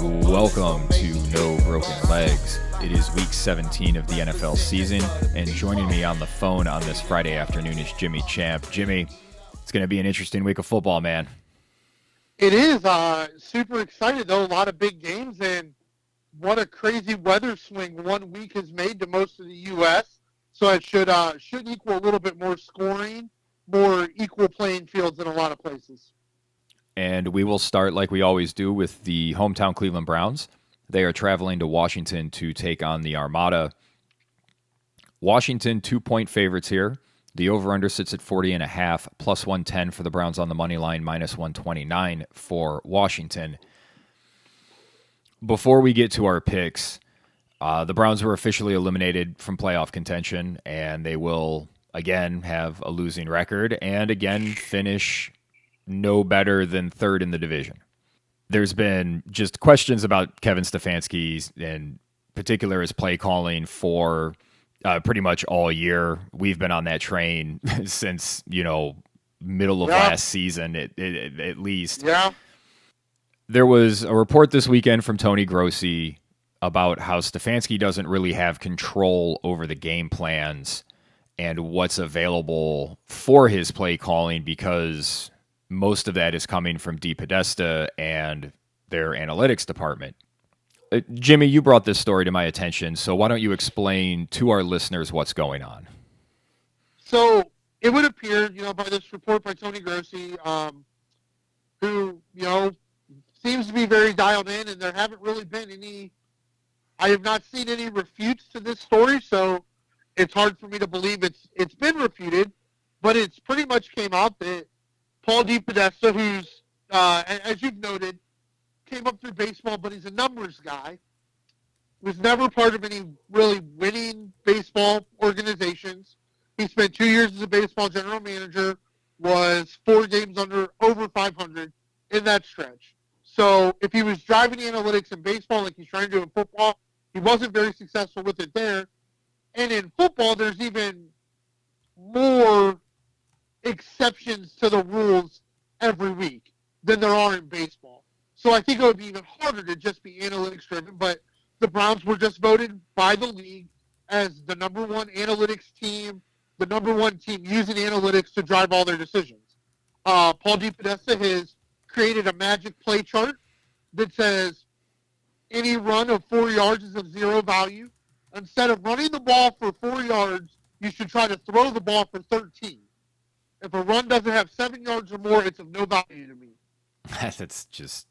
Welcome to No Broken Legs. It is week 17 of the NFL season, and joining me on the phone on this Friday afternoon is Jimmy Champ. Jimmy, it's going to be an interesting week of football, man. It is. Super excited, though. A lot of big games, and what a crazy weather swing 1 week has made to most of the U.S., so it should equal a little bit more scoring, more equal playing fields in a lot of places. And we will start like we always do with the hometown Cleveland Browns. They are traveling to Washington to take on the Armada. Washington, 2-point favorites here. The over-under sits at 40.5, plus 110 for the Browns on the money line, minus 129 for Washington. Before we get to our picks, the Browns were officially eliminated from playoff contention, and they will, again, have a losing record and, again, finish no better than third in the division. There's been just questions about Kevin Stefanski, in particular his play calling for pretty much all year. We've been on that train since, middle of last season at least. Yeah. There was a report this weekend from Tony Grossi about how Stefanski doesn't really have control over the game plans and what's available for his play calling because most of that is coming from DePodesta and their analytics department. Jimmy, you brought this story to my attention, so why don't you explain to our listeners what's going on? So it would appear, by this report by Tony Grossi, who, seems to be very dialed in, and there haven't really been I have not seen any refutes to this story, so it's hard for me to believe it's been refuted, but it's pretty much came out that Paul DePodesta, who's, as you've noted, came up through baseball, but he's a numbers guy, was never part of any really winning baseball organizations. He spent 2 years as a baseball general manager, was 4 games over 500 in that stretch. So if he was driving analytics in baseball like he's trying to do in football, he wasn't very successful with it there. And in football, there's even more exceptions to the rules every week than there are in baseball. So I think it would be even harder to just be analytics driven, but the Browns were just voted by the league as the number one analytics team, the number one team using analytics to drive all their decisions. Paul DePodesta has created a magic play chart that says any run of 4 yards is of zero value. Instead of running the ball for 4 yards, you should try to throw the ball for 13. If a run doesn't have 7 yards or more, it's of no value to me. That's just...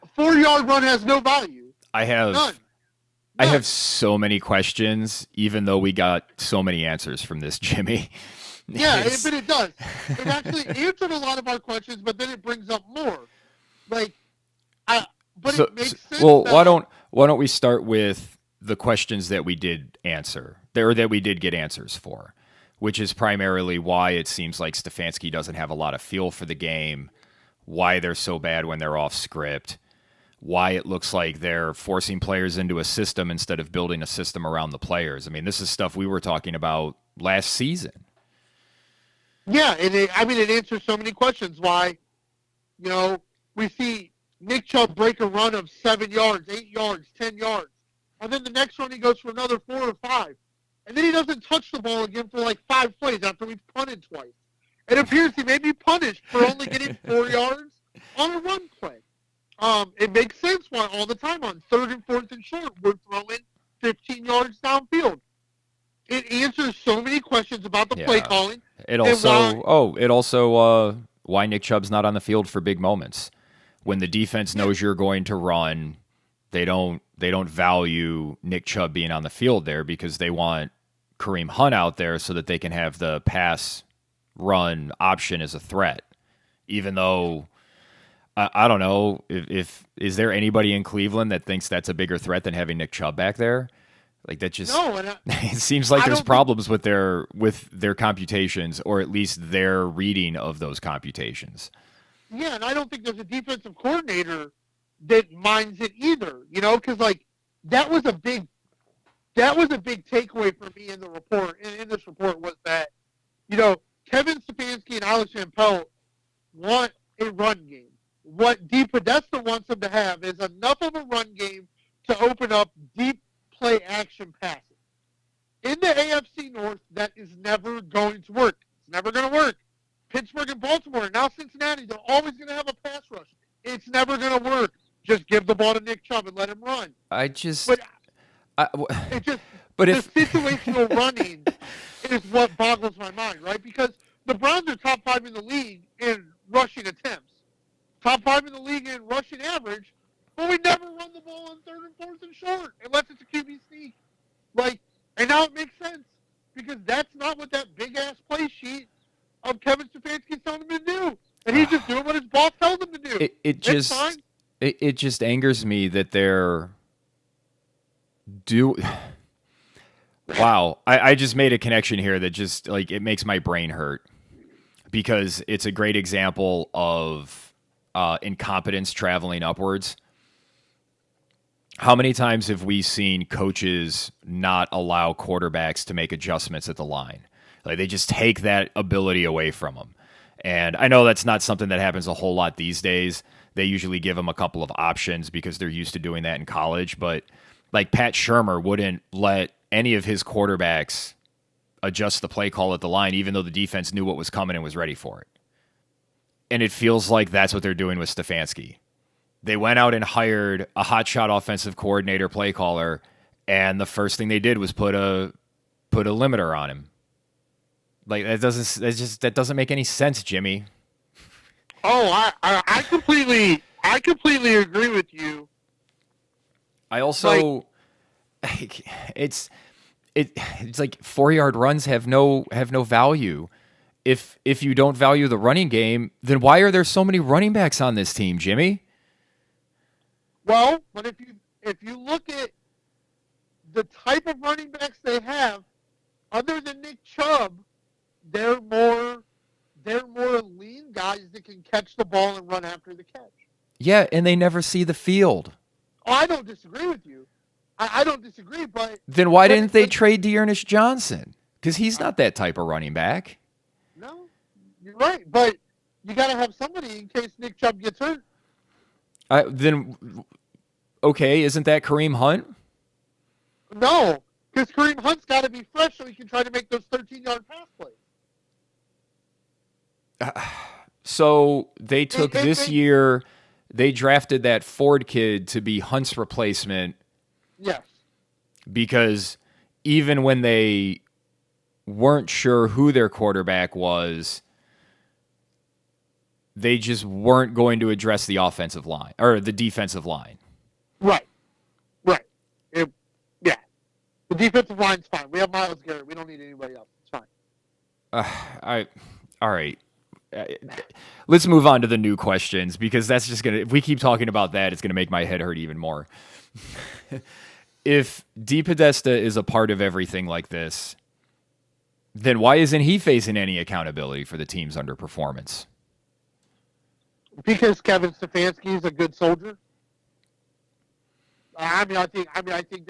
A 4-yard run has no value. None. I have so many questions, even though we got so many answers from this, Jimmy. Yeah, but it does. It actually answered a lot of our questions, but then it brings up more. It makes sense. Well, why don't we start with the questions that we did answer, or that we did get answers for, which is primarily why it seems like Stefanski doesn't have a lot of feel for the game, why they're so bad when they're off script, why it looks like they're forcing players into a system instead of building a system around the players. I mean, this is stuff we were talking about last season. Yeah, and it answers so many questions. Why, we see Nick Chubb break a run of 7 yards, 8 yards, 10 yards, and then the next run he goes for another 4 or 5. And then he doesn't touch the ball again for like 5 plays after we've punted twice. It appears he may be punished for only getting 4 yards on a run play. It makes sense why all the time on 3rd and 4th and short, we're throwing 15 yards downfield. It answers so many questions about the play calling. It also, why Nick Chubb's not on the field for big moments. When the defense knows you're going to run, they don't value Nick Chubb being on the field there because they want Kareem Hunt out there so that they can have the pass run option as a threat. Even though, I don't know, if is there anybody in Cleveland that thinks that's a bigger threat than having Nick Chubb back there? Like that just it seems like there's problems with their computations, or at least their reading of those computations. Yeah, and I don't think there's a defensive coordinator that minds it either. Because that was a big takeaway for me in the report. In this report was that Kevin Stefanski and Alex Van Pelt want a run game. What DePodesta wants them to have is enough of a run game to open up deep play action passes. In the AFC North, that is never going to work. It's never going to work. Pittsburgh and Baltimore, and now Cincinnati, they're always going to have a pass rush. It's never going to work. Just give the ball to Nick Chubb and let him run. But the if situational running is what boggles my mind, right? Because the Browns are top 5 in the league in rushing attempts, top 5 in the league in rushing average, but we never run the ball on 3rd and 4th and short unless it's a QB sneak. And now it makes sense because that's not what that big ass play sheet of Kevin Stefanski is telling him to do, and he's just doing what his boss tells him to do. It just angers me that they're Wow, I just made a connection here that just it makes my brain hurt because it's a great example of incompetence traveling upwards. How many times have we seen coaches not allow quarterbacks to make adjustments at the line? They just take that ability away from them. And I know that's not something that happens a whole lot these days. They usually give them a couple of options because they're used to doing that in college. But Pat Shurmur wouldn't let any of his quarterbacks adjust the play call at the line, even though the defense knew what was coming and was ready for it. And it feels like that's what they're doing with Stefanski. They went out and hired a hotshot offensive coordinator, play caller, and the first thing they did was put a limiter on him. That doesn't make any sense, Jimmy. Oh, I completely agree with you. I also it's 4-yard runs have no value. If you don't value the running game, then why are there so many running backs on this team, Jimmy? Well, but if you look at the type of running backs they have, other than Nick Chubb, they're more lean guys that can catch the ball and run after the catch. Yeah, and they never see the field. Oh, I don't disagree with you. I don't disagree, but then why didn't they trade Dearness Johnson? Because he's not that type of running back. No, you're right, but you got to have somebody in case Nick Chubb gets hurt. Okay, isn't that Kareem Hunt? No, because Kareem Hunt's got to be fresh so he can try to make those 13-yard pass plays. So they took this year, they drafted that Ford kid to be Hunt's replacement. Yes. Because even when they weren't sure who their quarterback was, they just weren't going to address the offensive line or the defensive line. Right. The defensive line's fine. We have Myles Garrett. We don't need anybody else. It's fine. All right. Let's move on to the new questions because that's just if we keep talking about that, it's going to make my head hurt even more. If DePodesta is a part of everything like this, then why isn't he facing any accountability for the team's underperformance? Because Kevin Stefanski is a good soldier. I think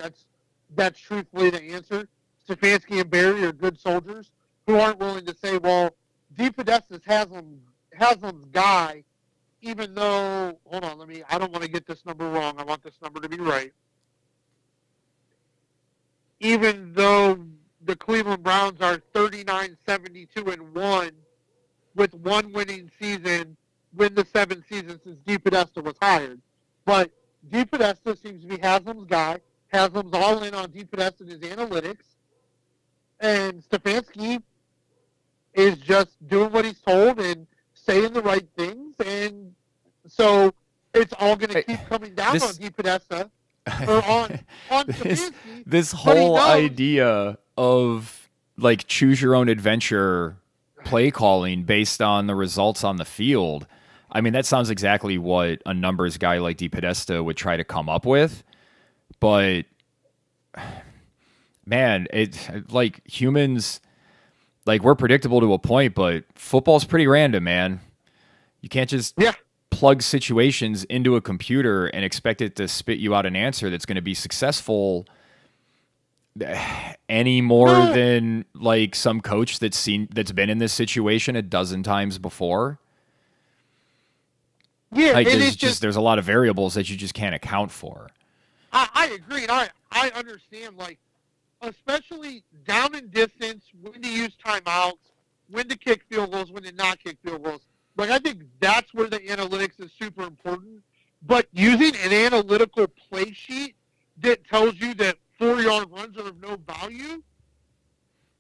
that's truthfully the answer. Stefanski and Barry are good soldiers who aren't willing to say, well, DePodesta's Haslam's guy, even though, hold on, I don't want to get this number wrong. I want this number to be right. Even though the Cleveland Browns are 39-72-1 with one winning season, win the 7th season since DePodesta was hired. But DePodesta seems to be Haslam's guy. Haslam's all in on DePodesta and his analytics. And Stefanski is just doing what he's told and saying the right things. And so it's all going to keep coming down on DePodesta or on Stefanski. This whole idea of choose your own adventure play calling based on the results on the field. I mean, that sounds exactly what a numbers guy like DePodesta would try to come up with. But, man, it's humans, we're predictable to a point, but football's pretty random, man. You can't just plug situations into a computer and expect it to spit you out an answer that's going to be successful any more than some coach that's been in this situation a dozen times before. Yeah, Like and there's it's just there's a lot of variables that you just can't account for. I agree, and I understand, like, especially down in distance, when to use timeouts, when to kick field goals, when to not kick field goals. Like, I think that's where the analytics is super important. But using an analytical play sheet that tells you that 4-yard runs are of no value.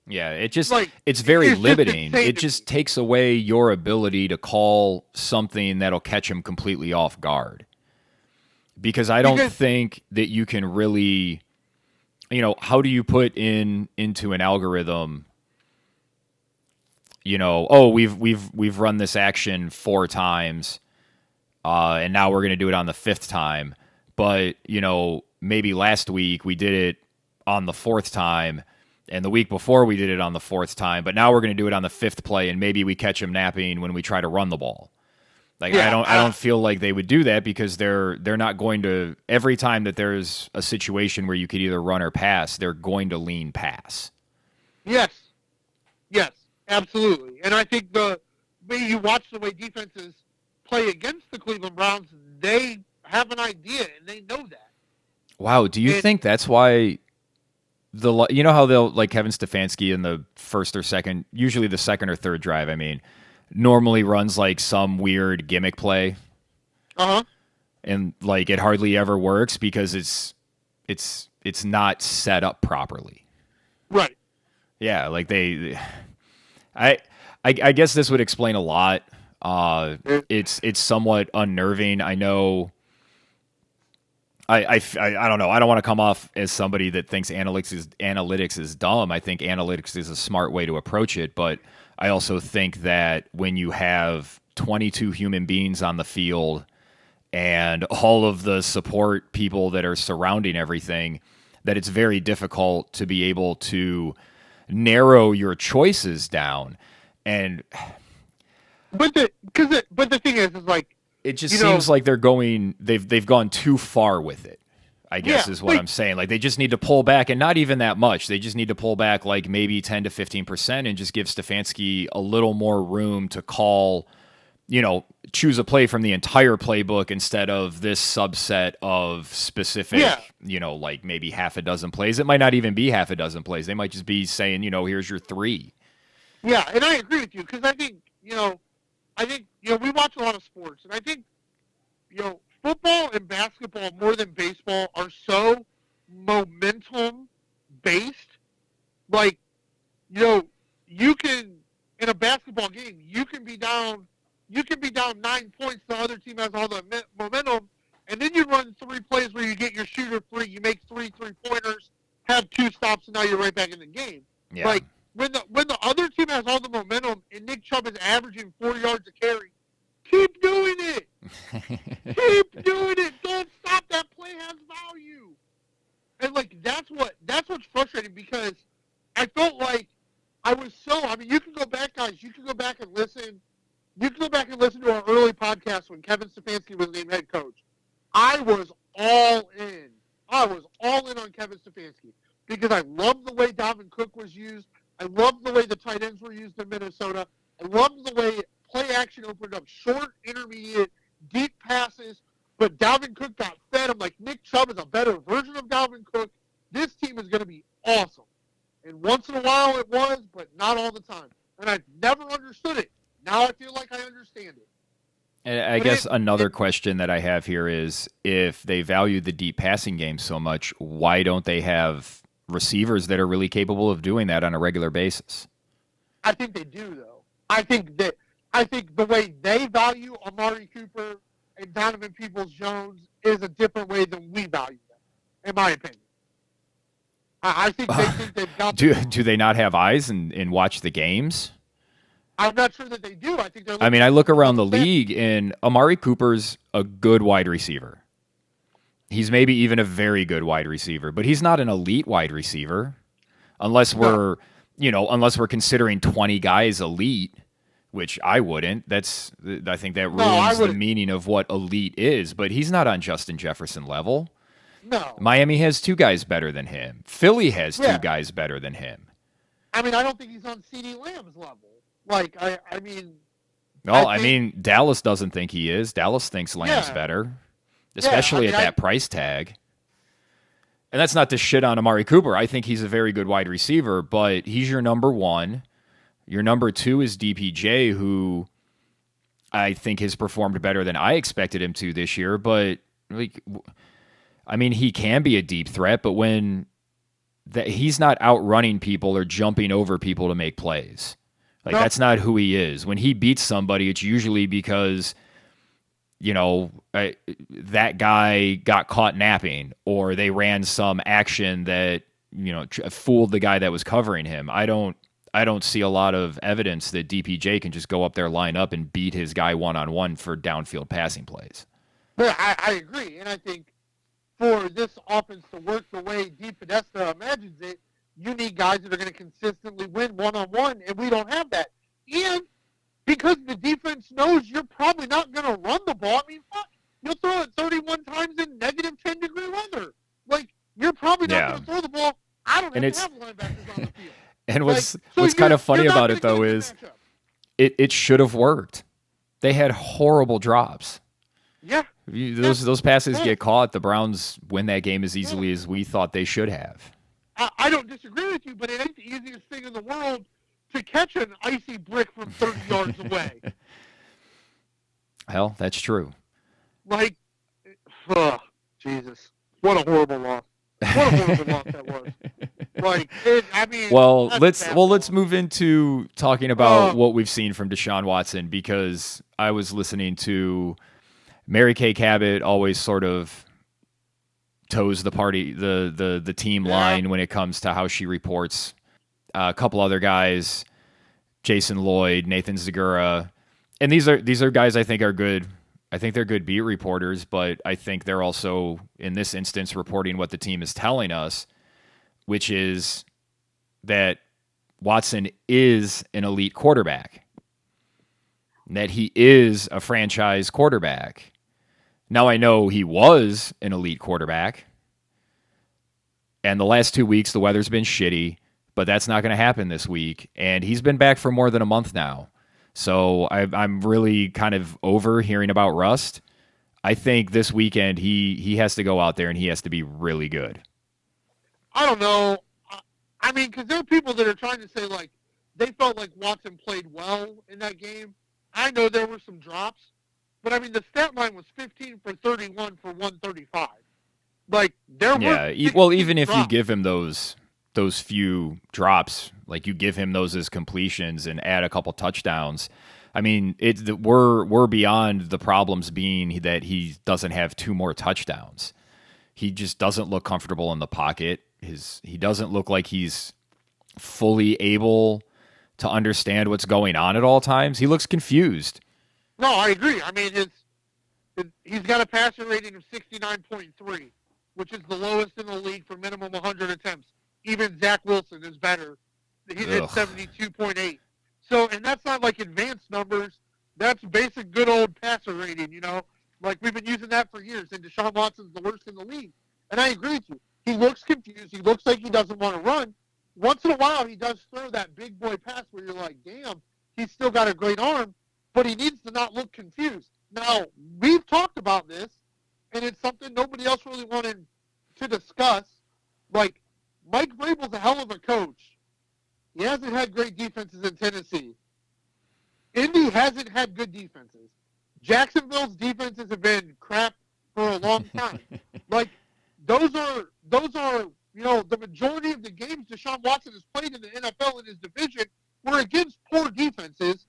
Yeah, it's very it's limiting. Just it just takes away your ability to call something that'll catch him completely off guard. Because I don't think that you can really, how do you put into an algorithm, we've run this action 4 times, and now we're going to do it on the 5th time. But, maybe last week we did it on the 4th time, and the week before we did it on the 4th time, but now we're going to do it on the 5th play, and maybe we catch him napping when we try to run the ball. Like, I don't feel like they would do that, because they're not going to, every time that there's a situation where you could either run or pass, they're going to lean pass. Yes, absolutely. And I think the way you watch the way defenses play against the Cleveland Browns, they have an idea and they know that. Wow, do you think that's why how they'll, like, Kevin Stefanski in the first or second, usually the second or third drive, normally runs like some weird gimmick play. And like it hardly ever works because it's not set up properly. Right. Yeah, like I guess this would explain a lot. It's somewhat unnerving. I know I don't know. I don't want to come off as somebody that thinks analytics is dumb. I think analytics is a smart way to approach it, but I also think that when you have 22 human beings on the field and all of the support people that are surrounding everything, that it's very difficult to be able to narrow your choices down. And but the thing is like, it just seems like they've gone too far with it, I guess, is what I'm saying. Like, they just need to pull back, and not even that much. They just need to pull back like maybe 10 to 15% and just give Stefanski a little more room to call, choose a play from the entire playbook instead of this subset of specific, like maybe half a dozen plays. It might not even be half a dozen plays. They might just be saying, here's your 3. Yeah, and I agree with you, because I think, we watch a lot of sports, and I think, football and basketball more than baseball are so momentum-based. Like, you can, in a basketball game, you can be down 9 points, the other team has all the momentum, and then you run 3 plays where you get your shooter free, you make 3 3-pointers, have 2 stops, and now you're right back in the game. Yeah. Like, when the other team has all the momentum and Nick Chubb is averaging 4 yards a carry, keep doing it. Keep doing it. Don't stop. That play has value. And like that's what's frustrating, because I felt like I was you can go back, guys. You can go back and listen. You can go back and listen to our early podcast when Kevin Stefanski was named head coach. I was all in. I was all in on Kevin Stefanski because I loved the way Dalvin Cook was used. I loved the way the tight ends were used in Minnesota. I loved the way play action opened up short, intermediate, deep passes. But Dalvin Cook got fed. I'm like, Nick Chubb is a better version of Dalvin Cook. This team is going to be awesome. And once in a while it was, but not all the time. And I've never understood it. Now I feel like I understand it. And I guess another question that I have here is, if they value the deep passing game so much, why don't they have receivers that are really capable of doing that on a regular basis? I think they do, though. I think the way they value Amari Cooper and Donovan Peoples-Jones is a different way than we value them, in my opinion. I think they think they've got. Do they not have eyes and watch the games? I'm not sure that they do. I think they're. I look around the league, and Amari Cooper's a good wide receiver. He's maybe even a very good wide receiver, but he's not an elite wide receiver, unless we're considering 20 guys elite, which I wouldn't. I think that ruins the meaning of what elite is. But he's not on Justin Jefferson level. No. Miami has 2 guys better than him. Philly has 2 guys better than him. I don't think he's on CeeDee Lamb's level. Like, Well, I mean, Dallas doesn't think he is. Dallas thinks Lamb's better, especially at that price tag. And that's not to shit on Amari Cooper. I think he's a very good wide receiver, but he's your number one. Your number two is DPJ, who I think has performed better than I expected him to this year. But, like, I mean, he can be a deep threat, but when he's not outrunning people or jumping over people to make plays. Like, that's not who he is. When he beats somebody, it's usually because, you know, that guy got caught napping or they ran some action that, you know, fooled the guy that was covering him. I don't see a lot of evidence that DPJ can just go up there, line up, and beat his guy one-on-one for downfield passing plays. Well, I agree, and I think for this offense to work the way DePodesta imagines it, you need guys that are going to consistently win one-on-one, and we don't have that. And because the defense knows you're probably not going to run the ball, I mean, fuck, you'll throw it 31 times in negative 10-degree weather. Like, you're probably not going to throw the ball. I don't have linebackers on the field. And what's kind of funny about it, though, is it should have worked. They had horrible drops. Yeah. Those passes get caught. The Browns win that game as easily as we thought they should have. I don't disagree with you, but it ain't the easiest thing in the world to catch an icy brick from 30 yards away. Hell, that's true. Like, Jesus. What a horrible loss. What a horrible loss that was. Like, let's move into talking about what we've seen from Deshaun Watson, because I was listening to Mary Kay Cabot always sort of toes the team line when it comes to how she reports. A couple other guys, Jason Lloyd, Nathan Zagura, and these are guys I think are good. I think they're good beat reporters, but I think they're also, in this instance, reporting what the team is telling us, which is that Watson is an elite quarterback, that he is a franchise quarterback. Now, I know he was an elite quarterback, and the last 2 weeks, the weather's been shitty, but that's not going to happen this week, and he's been back for more than a month now. So I'm really kind of over hearing about rust. I think this weekend he has to go out there and he has to be really good. I don't know. I mean, because there are people that are trying to say, like, they felt like Watson played well in that game. I know there were some drops, but, I mean, the stat line was 15 for 31 for 135. Like, there were even if you give him those few drops, like you give him those as completions and add a couple touchdowns, I mean, we're beyond the problems being that he doesn't have two more touchdowns. He just doesn't look comfortable in the pocket. He doesn't look like he's fully able to understand what's going on at all times. He looks confused. No, I agree. I mean, he's got a passer rating of 69.3, which is the lowest in the league for minimum 100 attempts. Even Zach Wilson is better. He's at 72.8. So, and that's not like advanced numbers. That's basic good old passer rating, you know? Like, we've been using that for years, and Deshaun Watson's the worst in the league. And I agree with you. He looks confused. He looks like he doesn't want to run. Once in a while, he does throw that big boy pass where you're like, damn, he's still got a great arm, but he needs to not look confused. Now, we've talked about this, and it's something nobody else really wanted to discuss. Like, Mike Vrabel's a hell of a coach. He hasn't had great defenses in Tennessee. Indy hasn't had good defenses. Jacksonville's defenses have been crap for a long time. Like, those are, you know, the majority of the games Deshaun Watson has played in the NFL in his division were against poor defenses.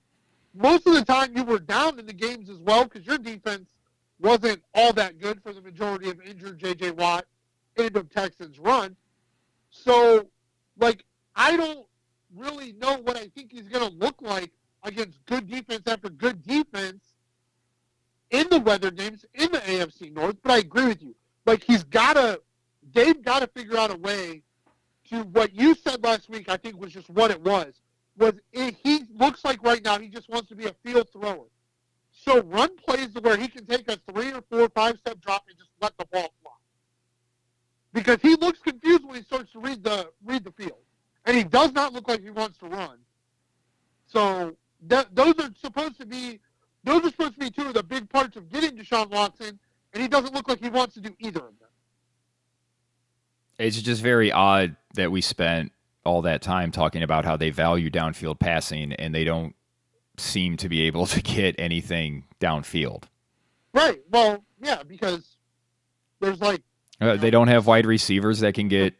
Most of the time you were down in the games as well because your defense wasn't all that good for the majority of injured J.J. Watt and of Texans' run. So, like, I don't really know what I think he's going to look like against good defense after good defense in the weather games in the AFC North, but I agree with you. Like, they've got to figure out a way to, what you said last week, I think was just what it was he looks like right now he just wants to be a field thrower. So run plays to where he can take a 3 or 4 or 5-step drop and just let the ball fly. Because he looks confused when he starts to read the field. And he does not look like he wants to run. So, those are supposed to be two of the big parts of getting Deshaun Watson, and he doesn't look like he wants to do either of them. It's just very odd that we spent all that time talking about how they value downfield passing, and they don't seem to be able to get anything downfield. Right. Well, yeah, because there's like they don't have wide receivers that can get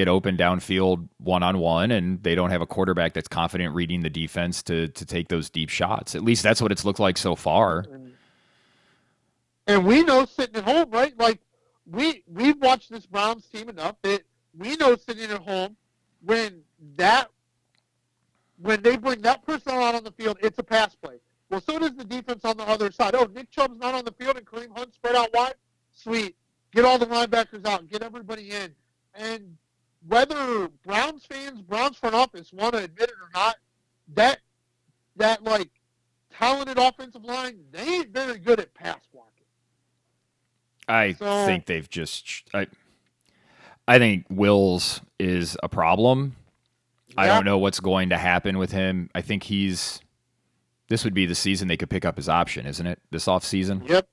open downfield one-on-one, and they don't have a quarterback that's confident reading the defense to take those deep shots. At least that's what it's looked like so far. And we know sitting at home, right? Like we've watched this Browns team enough that we know sitting at home when they bring that personnel out on the field, it's a pass play. Well, so does the defense on the other side. Oh, Nick Chubb's not on the field and Kareem Hunt spread out wide? Sweet. Get all the linebackers out. Get everybody in. And whether Browns fans, Browns front office want to admit it or not, that like talented offensive line, they ain't very good at pass blocking. I think they've just I think Wills is a problem. I don't know what's going to happen with him. I think this would be the season they could pick up his option, isn't it? This offseason? Yep.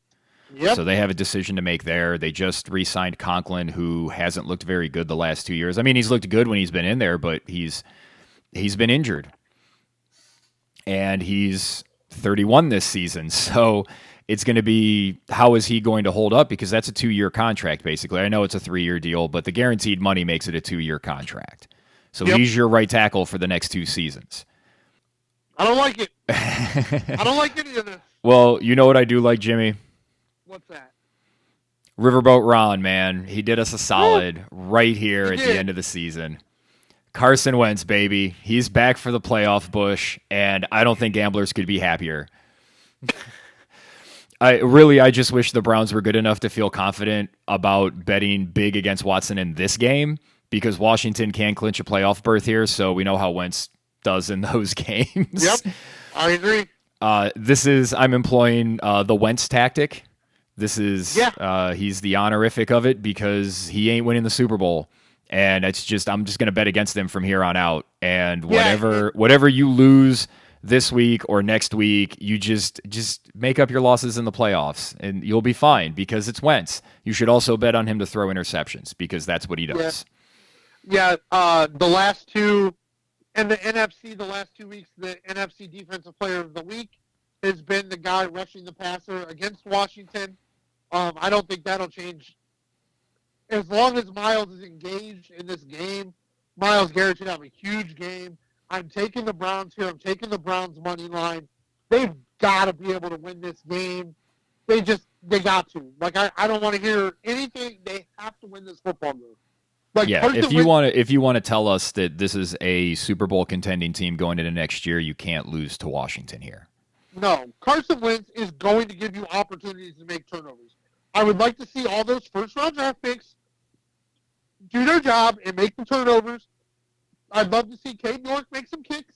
So they have a decision to make there. They just re-signed Conklin, who hasn't looked very good the last 2 years. I mean, he's looked good when he's been in there, but he's been injured. And he's 31 this season. So it's going to be, how is he going to hold up? Because that's a 2-year contract, basically. I know it's a 3-year deal, but the guaranteed money makes it a 2-year contract. So he's your right tackle for the next 2 seasons. I don't like it. I don't like any of this. Well, you know what I do like, Jimmy? What's that? Riverboat Ron, man. He did us a solid right here at the end of the season. Carson Wentz, baby. He's back for the playoff push, and I don't think gamblers could be happier. I just wish the Browns were good enough to feel confident about betting big against Watson in this game, because Washington can clinch a playoff berth here, so we know how Wentz does in those games. Yep, I agree. I'm employing the Wentz tactic. This is he's the honorific of it because he ain't winning the Super Bowl, and I'm just going to bet against them from here on out. And whatever you lose this week or next week, you just make up your losses in the playoffs, and you'll be fine because it's Wentz. You should also bet on him to throw interceptions because that's what he does. Yeah, the last two in the NFC, the last 2 weeks, the NFC Defensive Player of the Week has been the guy rushing the passer against Washington. I don't think that'll change. As long as Miles is engaged in this game, Myles Garrett should have a huge game. I'm taking the Browns here. I'm taking the Browns money line. They've got to be able to win this game. They got to. Like, I don't want to hear anything. They have to win this football game. Like, if you want to tell us that this is a Super Bowl contending team going into next year, you can't lose to Washington here. No, Carson Wentz is going to give you opportunities to make turnovers. I would like to see all those first-round draft picks do their job and make the turnovers. I'd love to see Cade York make some kicks.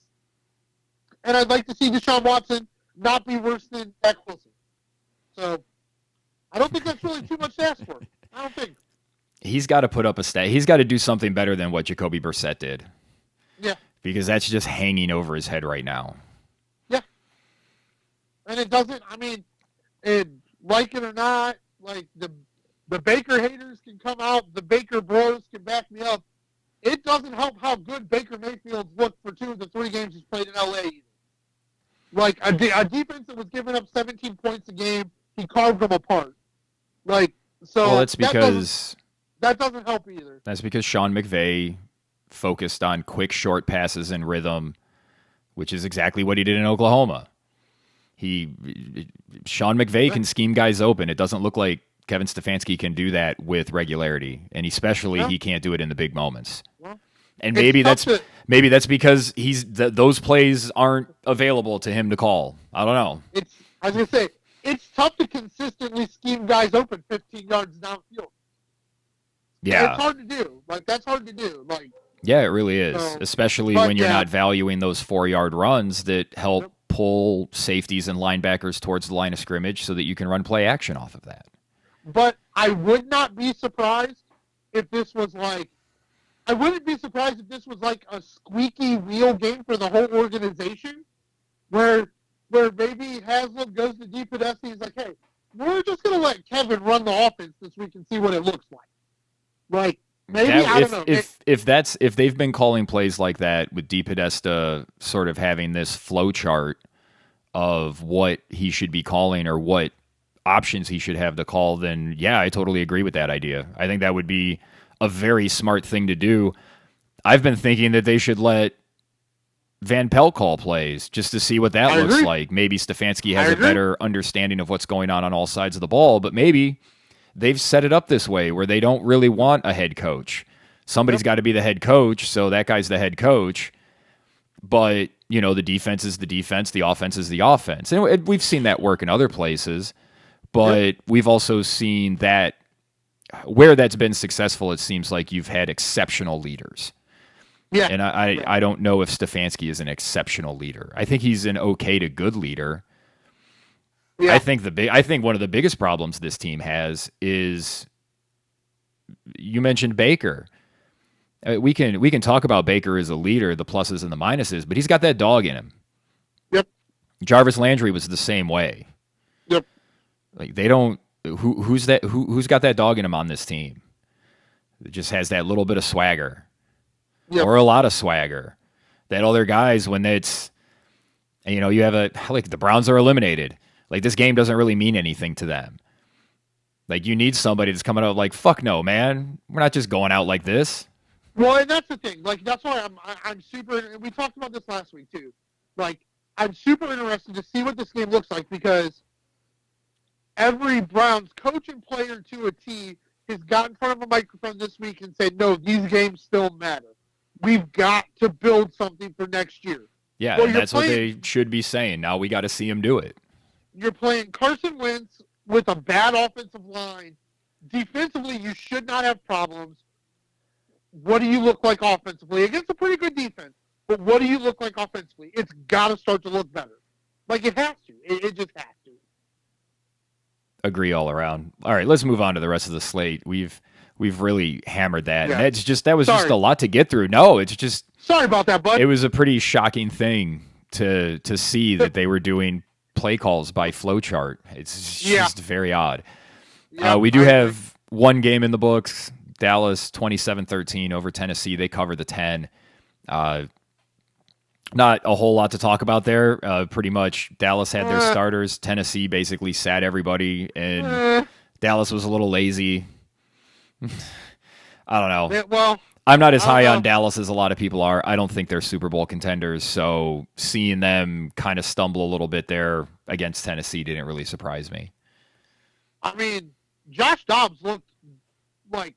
And I'd like to see Deshaun Watson not be worse than Zach Wilson. So, I don't think that's really too much to ask for. I don't think. He's got to put up a stat. He's got to do something better than what Jacoby Brissett did. Yeah. Because that's just hanging over his head right now. Yeah. And it doesn't, like it or not, like the Baker haters can come out, the Baker bros can back me up. It doesn't help how good Baker Mayfield's looked for 2 of the 3 games he's played in L.A. either. Like, a defense that was giving up 17 points a game, he carved them apart. Like, so... Well, that's because... That doesn't help either. That's because Sean McVay focused on quick, short passes and rhythm, which is exactly what he did in Oklahoma. Sean McVay can scheme guys open. It doesn't look like Kevin Stefanski can do that with regularity, and especially he can't do it in the big moments. Well, and maybe that's because those plays aren't available to him to call. I don't know. I was gonna say it's tough to consistently scheme guys open 15 yards downfield. Yeah, it's hard to do. Like, that's hard to do. Like, yeah, it really is, especially when you're not valuing those 4-yard runs that help pull safeties and linebackers towards the line of scrimmage so that you can run play action off of that. But I would not be surprised if this was like, I wouldn't be surprised if this was like a squeaky wheel game for the whole organization, if they've been calling plays like that with DePodesta sort of having this flow chart of what he should be calling or what options he should have to call, then yeah, I totally agree with that idea. I think that would be a very smart thing to do. I've been thinking that they should let Van Pelt call plays just to see what that looks like. Maybe Stefanski has a better understanding of what's going on all sides of the ball, but maybe they've set it up this way where they don't really want a head coach. Somebody's got to be the head coach, so that guy's the head coach. But, you know, the defense is the defense, the offense is the offense. And we've seen that work in other places, but we've also seen that where that's been successful, it seems like you've had exceptional leaders. Yeah. And I don't know if Stefanski is an exceptional leader. I think he's an okay to good leader. Yeah. I think one of the biggest problems this team has is, you mentioned Baker. We can talk about Baker as a leader, the pluses and the minuses, but he's got that dog in him. Yep. Jarvis Landry was the same way. Yep. Like they don't who's got that dog in him on this team? It just has that little bit of swagger. Yep. Or a lot of swagger. That other guys, when it's, you know, you have the Browns are eliminated. Like, this game doesn't really mean anything to them. Like, you need somebody that's coming out like, fuck no, man. We're not just going out like this. Well, and that's the thing. Like, that's why I'm super, we talked about this last week, too. Like, I'm super interested to see what this game looks like because every Browns coach and player to a T has got in front of a microphone this week and said, no, these games still matter. We've got to build something for next year. Yeah, well, and that's what they should be saying. Now we got to see him do it. You're playing Carson Wentz with a bad offensive line. Defensively, you should not have problems. What do you look like offensively? Against a pretty good defense. But what do you look like offensively? It's got to start to look better. Like, it has to. It just has to. Agree all around. All right, let's move on to the rest of the slate. We've really hammered that. Yeah. And that was just a lot to get through. No, it's just... Sorry about that, bud. It was a pretty shocking thing to see that they were doing play calls by flowchart. It's just very odd. Yeah, we do have one game in the books. Dallas 27-13 over Tennessee. They cover the 10. Not a whole lot to talk about there. Pretty much Dallas had their starters. Tennessee basically sat everybody, and Dallas was a little lazy. I don't know. Well, I'm not as high on Dallas as a lot of people are. I don't think they're Super Bowl contenders, so seeing them kind of stumble a little bit there against Tennessee didn't really surprise me. I mean, Josh Dobbs looked like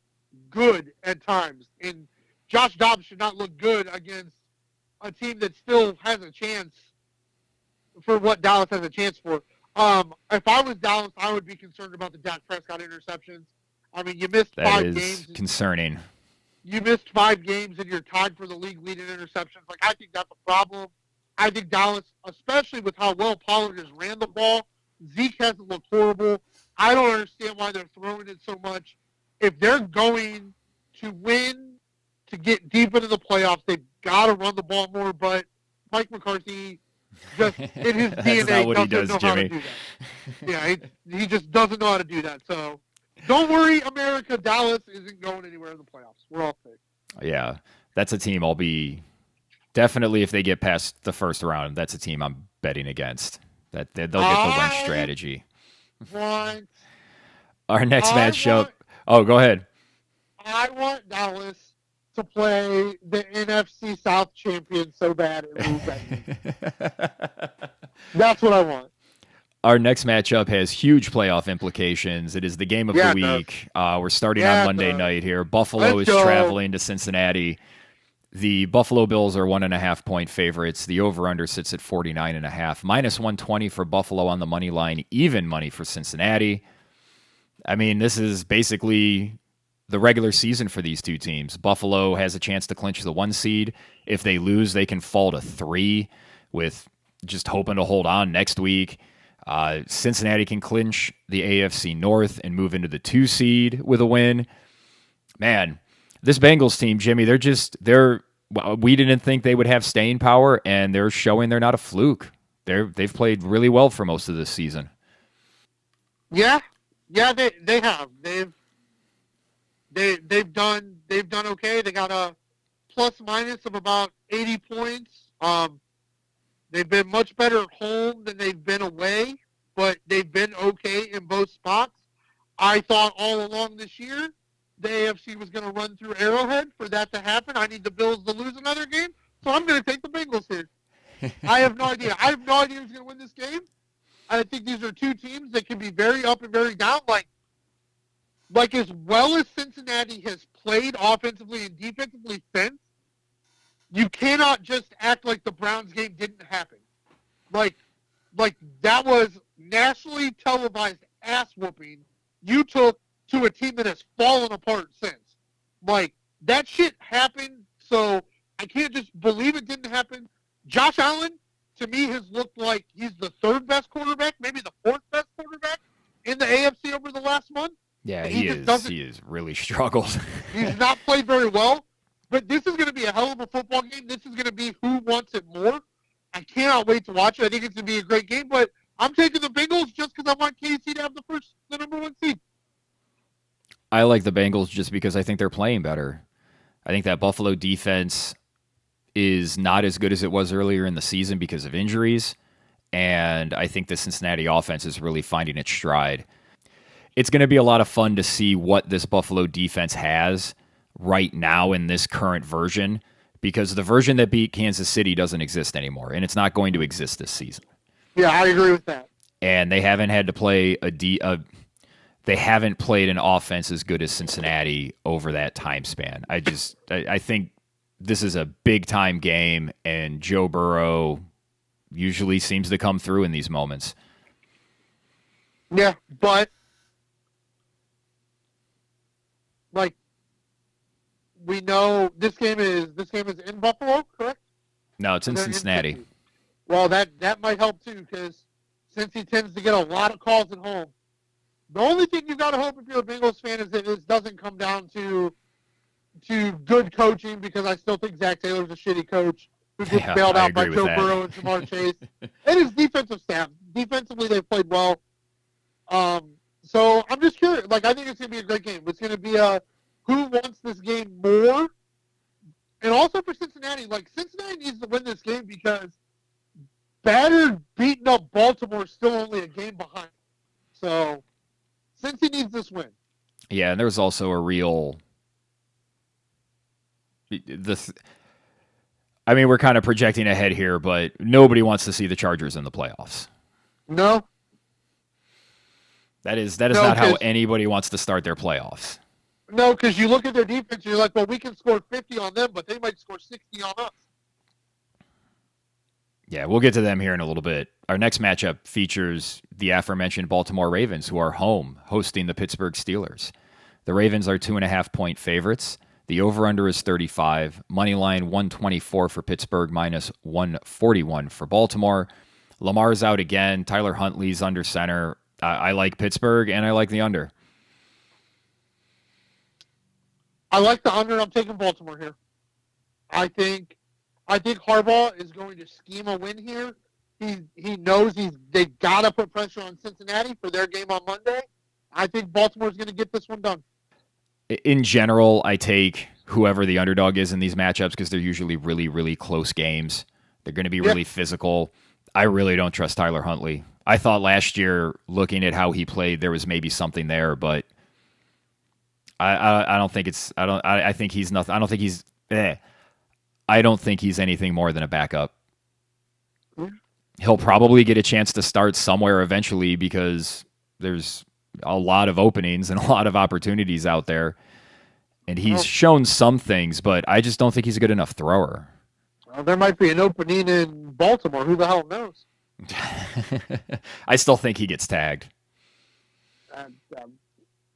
good at times, and Josh Dobbs should not look good against a team that still has a chance for what Dallas has a chance for. If I was Dallas, I would be concerned about the Dak Prescott interceptions. I mean, you missed 5 games. That is concerning. You missed 5 games and you're tied for the league lead in interceptions. Like, I think that's a problem. I think Dallas, especially with how well Pollard has ran the ball, Zeke hasn't looked horrible. I don't understand why they're throwing it so much. If they're going to win, to get deep into the playoffs, they've got to run the ball more. But Mike McCarthy, just in his DNA, doesn't know how to do that. Yeah, he just doesn't know how to do that. So don't worry, America. Dallas isn't going anywhere in the playoffs. We're all safe. Yeah, that's a team I'll be definitely, if they get past the first round, that's a team I'm betting against. That they'll get the Wentz strategy. Our next matchup. Go ahead. I want Dallas to play the NFC South champion so bad it lose that game. That's what I want. Our next matchup has huge playoff implications. It is the game of the week. We're starting on Monday night here. Buffalo is traveling to Cincinnati. The Buffalo Bills are 1.5-point favorites. The over-under sits at 49.5. Minus 120 for Buffalo on the money line. Even money for Cincinnati. I mean, this is basically the regular season for these two teams. Buffalo has a chance to clinch the 1 seed. If they lose, they can fall to 3 with just hoping to hold on next week. Cincinnati can clinch the AFC North and move into the 2 seed with a win. Man, this Bengals team, Jimmy, we didn't think they would have staying power, and they're showing they're not a fluke. They've played really well for most of this season. Yeah, they have. They've done okay. They got plus minus of about 80 points. They've been much better at home than they've been away, but they've been okay in both spots. I thought all along this year the AFC was going to run through Arrowhead. For that to happen, I need the Bills to lose another game, so I'm going to take the Bengals here. I have no idea. I have no idea who's going to win this game. I think these are two teams that can be very up and very down. Like as well as Cincinnati has played offensively and defensively since, you cannot just act like the Browns game didn't happen. Like that was nationally televised ass whooping you took to a team that has fallen apart since. Like, that shit happened, so I can't just believe it didn't happen. Josh Allen, to me, has looked like he's the third best quarterback, maybe the fourth best quarterback in the AFC over the last month. Yeah, he is really struggled. He's not played very well, but this is going to be a hell of a football game. This is going to be who wants it more. I cannot wait to watch it. I think it's going to be a great game, but I'm taking the Bengals just because I want KC to have the number one seed. I like the Bengals just because I think they're playing better. I think that Buffalo defense is not as good as it was earlier in the season because of injuries, and I think the Cincinnati offense is really finding its stride. It's going to be a lot of fun to see what this Buffalo defense has right now in this current version, because the version that beat Kansas City doesn't exist anymore, and it's not going to exist this season. Yeah, I agree with that. And they haven't had to play they haven't played an offense as good as Cincinnati over that time span. I think this is a big time game, and Joe Burrow usually seems to come through in these moments. Yeah, but we know this game is in Buffalo, correct? No, it's in Cincinnati. Well, that might help too, because since he tends to get a lot of calls at home. The only thing you've got to hope if you're a Bengals fan is that this doesn't come down to good coaching, because I still think Zach Taylor's a shitty coach who gets bailed out by Joe Burrow and Jamar Chase. And his defensive staff. Defensively, they've played well. So I'm just curious. I think it's going to be a great game. It's going to be a who wants this game more. And also for Cincinnati, Cincinnati needs to win this game because battered, beaten up Baltimore is still only a game behind. So Cincy needs this win. Yeah, and there's also a real... we're kind of projecting ahead here, but nobody wants to see the Chargers in the playoffs. No. That is not how anybody wants to start their playoffs. No, because you look at their defense, and you're like, well, we can score 50 on them, but they might score 60 on us. Yeah, we'll get to them here in a little bit. Our next matchup features the aforementioned Baltimore Ravens, who are home hosting the Pittsburgh Steelers. The Ravens are 2.5-point favorites. The over-under is 35. Moneyline 124 for Pittsburgh, minus 141 for Baltimore. Lamar's out again. Tyler Huntley's under center. I like Pittsburgh, and I like the under. I like the under. I'm taking Baltimore here. I think Harbaugh is going to scheme a win here. He knows they've got to put pressure on Cincinnati for their game on Monday. I think Baltimore's going to get this one done. In general, I take whoever the underdog is in these matchups because they're usually really, really close games. They're going to be really physical. I really don't trust Tyler Huntley. I thought last year, looking at how he played, there was maybe something there, but I don't think it's. I think he's nothing. I don't think he's. I don't think he's anything more than a backup. He'll probably get a chance to start somewhere eventually because there's a lot of openings and a lot of opportunities out there. And he's shown some things, but I just don't think he's a good enough thrower. Well, there might be an opening in Baltimore. Who the hell knows? I still think he gets tagged.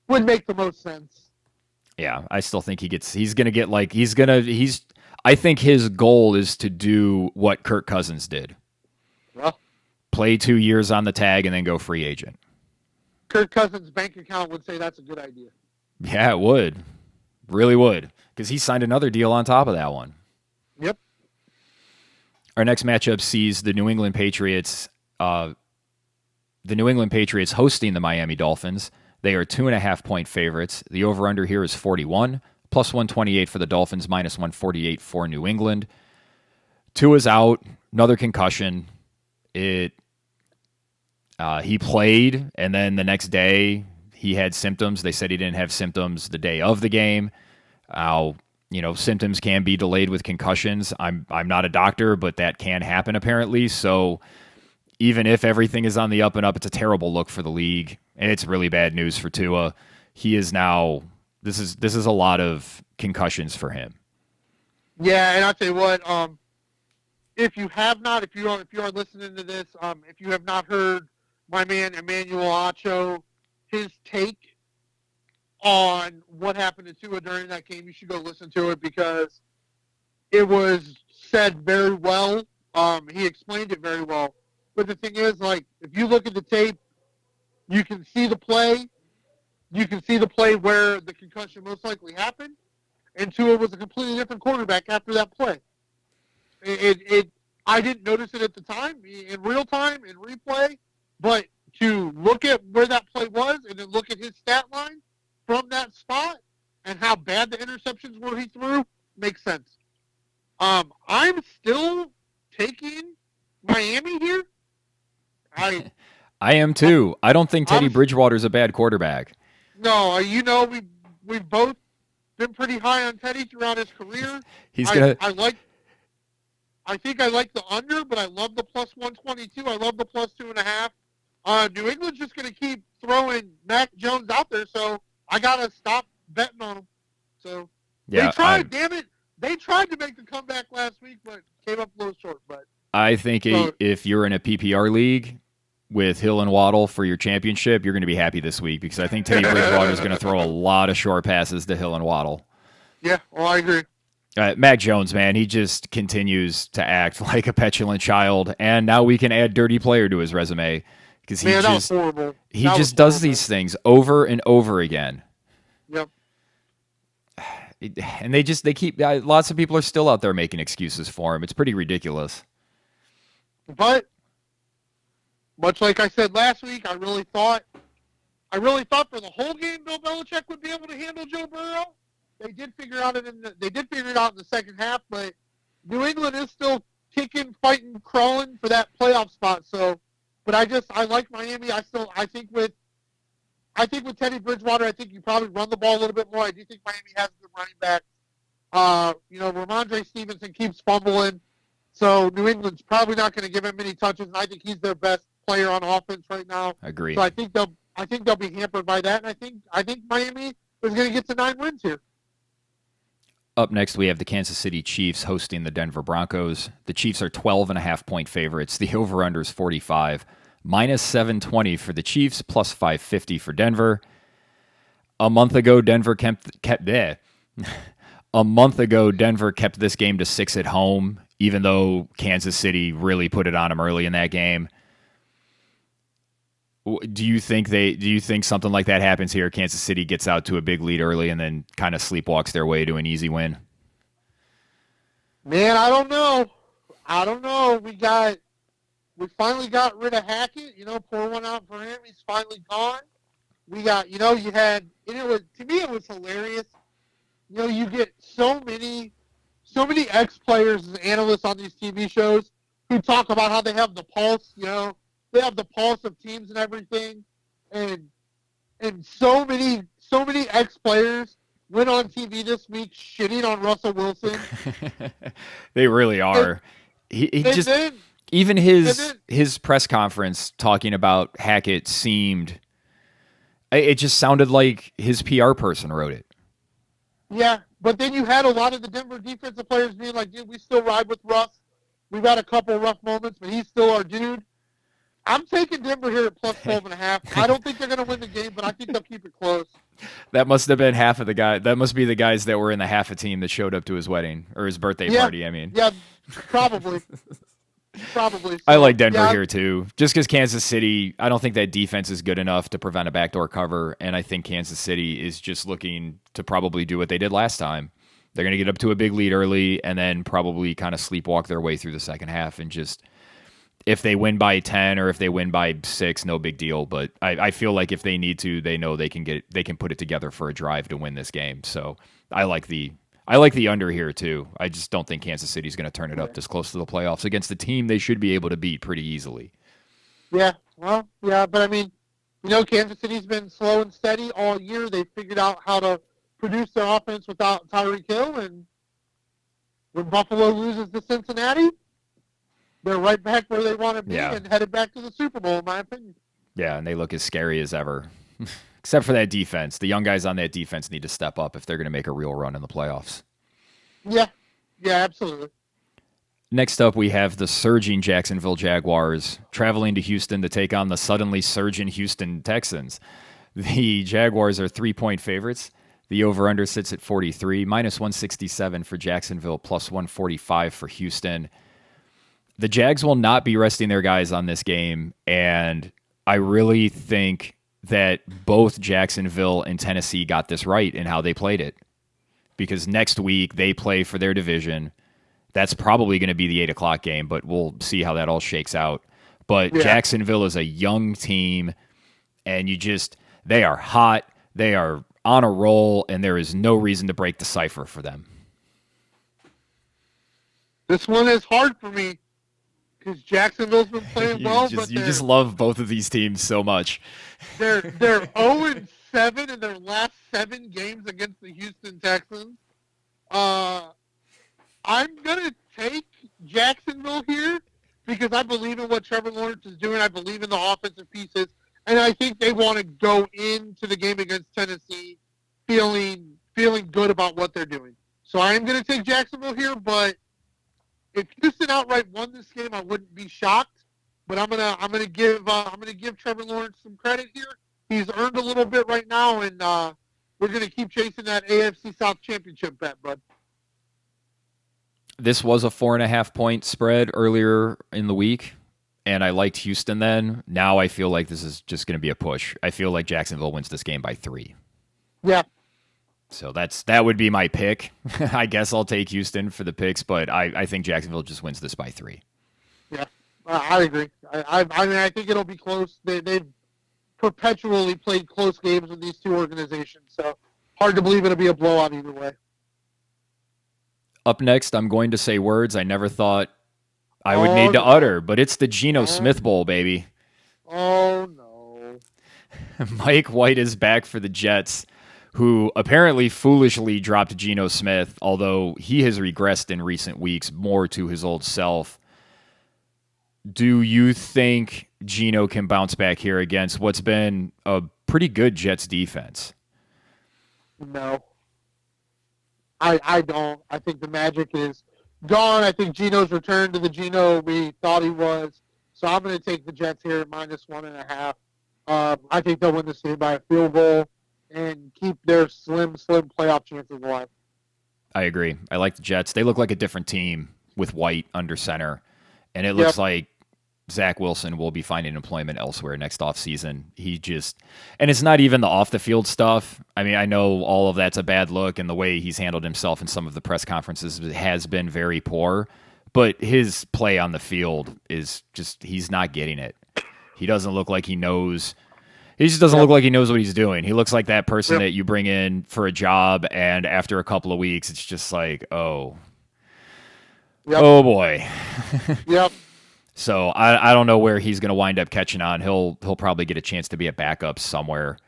Would make the most sense. Yeah, I still think he's going to get I think his goal is to do what Kirk Cousins did. Well, play 2 years on the tag and then go free agent. Kirk Cousins' bank account would say that's a good idea. Yeah, it would. Really would. Because he signed another deal on top of that one. Yep. Our next matchup sees the New England Patriots hosting the Miami Dolphins. They are 2.5-point favorites. The over-under here is 41. plus 128 for the Dolphins, minus 148 for New England. Tua's out, another concussion. He played, and then the next day he had symptoms. They said he didn't have symptoms the day of the game. Symptoms can be delayed with concussions. I'm not a doctor, but that can happen apparently. So even if everything is on the up and up, it's a terrible look for the league, and it's really bad news for Tua. He is now. This is a lot of concussions for him. Yeah, and I'll tell you what. If you are listening to this, if you have not heard my man Emmanuel Acho, his take on what happened to Tua during that game, you should go listen to it because it was said very well. He explained it very well. But the thing is, like, if you look at the tape, you can see the play. You can see the play where the concussion most likely happened, and Tua was a completely different quarterback after that play. I didn't notice it at the time, in real time, in replay, but to look at where that play was and then look at his stat line from that spot and how bad the interceptions were he threw makes sense. I'm still taking Miami here. I am too. I don't think Teddy Bridgewater's a bad quarterback. No, we've both been pretty high on Teddy throughout his career. I think I like the under, but I love the plus 122. I love the plus 2.5. New England's just going to keep throwing Mac Jones out there, so I got to stop betting on them. So yeah, damn it. They tried to make the comeback last week, but came up a little short. But I think if you're in a PPR league with Hill and Waddle for your championship, you're going to be happy this week because I think Teddy Bridgewater is going to throw a lot of short passes to Hill and Waddle. Yeah, well, I agree. Mac Jones, man, he just continues to act like a petulant child, and now we can add dirty player to his resume because he just does these things over and over again. Yep. And they keep lots of people are still out there making excuses for him. It's pretty ridiculous. But much like I said last week, I really thought for the whole game Bill Belichick would be able to handle Joe Burrow. They did figure it out in the second half, but New England is still kicking, fighting, crawling for that playoff spot. So, but I like Miami. I think with Teddy Bridgewater, I think you probably run the ball a little bit more. I do think Miami has good running back. Ramondre Stevenson keeps fumbling, so New England's probably not going to give him many touches, and I think he's their best player on offense right now. Agreed. So I think they'll be hampered by that, and I think Miami is going to get to 9 wins here. Up next, we have the Kansas City Chiefs hosting the Denver Broncos. The Chiefs are 12.5-point favorites. The over-under is 45. Minus 720 for the Chiefs, plus 550 for Denver. A month ago, Denver kept this game to 6 at home, even though Kansas City really put it on them early in that game. Do you think something like that happens here? Kansas City gets out to a big lead early and then kind of sleepwalks their way to an easy win? Man, I don't know. We finally got rid of Hackett. Pour one out for him. He's finally gone. We got, to me it was hilarious. You get so many ex-players and analysts on these TV shows who talk about how they have the pulse, they have the pulse of teams and everything, and so many ex-players went on TV this week shitting on Russell Wilson. They really are. Even his press conference talking about Hackett it just sounded like his PR person wrote it. Yeah, but then you had a lot of the Denver defensive players being like, dude, we still ride with Russ. We've had a couple rough moments, but he's still our dude. I'm taking Denver here at plus 12.5. I don't think they're going to win the game, but I think they'll keep it close. That must have been half of the guy. That must be the guys that were in the half a team that showed up to his wedding or his birthday party. I mean, yeah, probably. So, I like Denver here too, just because Kansas City. I don't think that defense is good enough to prevent a backdoor cover, and I think Kansas City is just looking to probably do what they did last time. They're going to get up to a big lead early, and then probably kind of sleepwalk their way through the second half, and just. If they win by 10 or if they win by 6, no big deal. But I feel like if they need to, they know they can put it together for a drive to win this game. So I like the under here too. I just don't think Kansas City's going to turn it up this close to the playoffs against the team they should be able to beat pretty easily. Yeah, well, yeah, but I mean, Kansas City's been slow and steady all year. They figured out how to produce their offense without Tyreek Hill, and when Buffalo loses to Cincinnati, they're right back where they want to be and headed back to the Super Bowl, in my opinion. Yeah, and they look as scary as ever. Except for that defense. The young guys on that defense need to step up if they're going to make a real run in the playoffs. Yeah, absolutely. Next up, we have the surging Jacksonville Jaguars traveling to Houston to take on the suddenly surging Houston Texans. The Jaguars are 3-point favorites. The over-under sits at 43, minus 167 for Jacksonville, plus 145 for Houston. The Jags will not be resting their guys on this game, and I really think that both Jacksonville and Tennessee got this right in how they played it. Because next week, they play for their division. That's probably going to be the 8 o'clock game, but we'll see how that all shakes out. But Jacksonville is a young team, and they are hot, they are on a roll, and there is no reason to break the cipher for them. This one is hard for me because Jacksonville's been playing well, but you just love both of these teams so much. They're 0-7 in their last 7 games against the Houston Texans. I'm gonna take Jacksonville here because I believe in what Trevor Lawrence is doing. I believe in the offensive pieces, and I think they want to go into the game against Tennessee feeling good about what they're doing. So I am going to take Jacksonville here, but if Houston outright won this game, I wouldn't be shocked. But I'm gonna give Trevor Lawrence some credit here. He's earned a little bit right now, and we're gonna keep chasing that AFC South championship bet, bud. This was a 4.5-point spread earlier in the week, and I liked Houston then. Now I feel like this is just going to be a push. I feel like Jacksonville wins this game by 3. Yeah. So that would be my pick. I guess I'll take Houston for the picks, but I think Jacksonville just wins this by 3. Yeah, I agree. I mean, I think it'll be close. They've perpetually played close games with these two organizations, so hard to believe it'll be a blowout either way. Up next, I'm going to say words I never thought I would need to utter, but it's the Geno Smith Bowl, baby. Oh, no. Mike White is back for the Jets, who apparently foolishly dropped Geno Smith, although he has regressed in recent weeks more to his old self. Do you think Geno can bounce back here against what's been a pretty good Jets defense? No. I don't. I think the magic is gone. I think Geno's returned to the Geno we thought he was. So I'm going to take the Jets here at minus 1.5. I think they'll win this game by a field goal and keep their slim playoff chances alive. I agree. I like the Jets. They look like a different team with White under center. And it looks like Zach Wilson will be finding employment elsewhere next offseason. And it's not even the off-the-field stuff. I mean, I know all of that's a bad look, and the way he's handled himself in some of the press conferences has been very poor. But his play on the field is just, he's not getting it. He doesn't look like he knows. He just doesn't look like he knows what he's doing. He looks like that person that you bring in for a job, and after a couple of weeks, it's just like, oh boy. Yep. So I don't know where he's going to wind up catching on. He'll probably get a chance to be a backup somewhere.